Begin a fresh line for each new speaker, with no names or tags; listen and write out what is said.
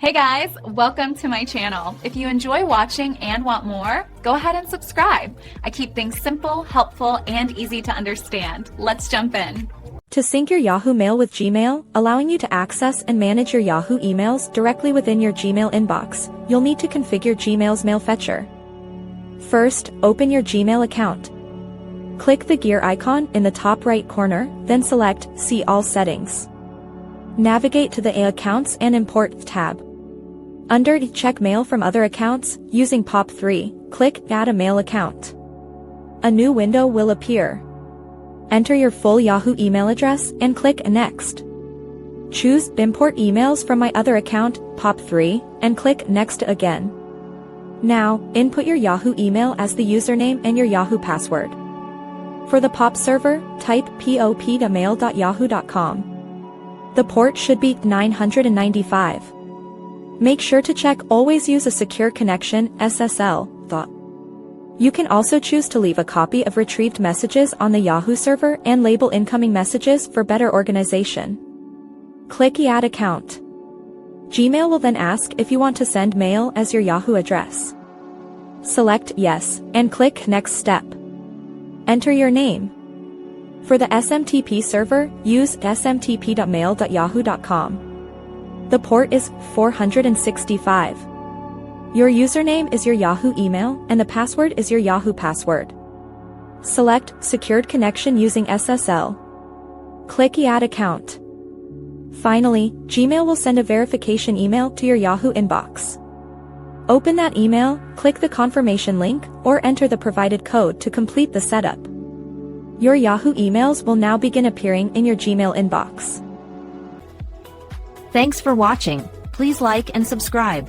Hey guys, welcome to my channel. If you enjoy watching and want more, go ahead and subscribe. I keep things simple, helpful, and easy to understand. Let's jump in.
To sync your Yahoo Mail with Gmail, allowing you to access and manage your Yahoo emails directly within your Gmail inbox, you'll need to configure Gmail's mail fetcher. First, open your Gmail account. Click the gear icon in the top right corner, then select See All Settings. Navigate to the Accounts and Import tab. Under Check Mail from Other Accounts, using POP3, click Add a Mail Account. A new window will appear. Enter your full Yahoo email address and click Next. Choose Import Emails from My Other Account, POP3, and click Next again. Now, input your Yahoo email as the username and your Yahoo password. For the POP server, type pop@mail.yahoo.com. The port should be 995. Make sure to check Always Use a Secure Connection (SSL). You can also choose to leave a copy of retrieved messages on the Yahoo server and label incoming messages for better organization. Click Add Account. Gmail will then ask if you want to send mail as your Yahoo address. Select Yes, and click Next Step. Enter your name. For the SMTP server, use smtp.mail.yahoo.com. The port is 465. Your username is your Yahoo email, and the password is your Yahoo password. Select Secured Connection using SSL. Click Add Account. Finally, Gmail will send a verification email to your Yahoo inbox. Open that email, click the confirmation link, or enter the provided code to complete the setup. Your Yahoo emails will now begin appearing in your Gmail inbox.
Thanks for watching. Please like and subscribe.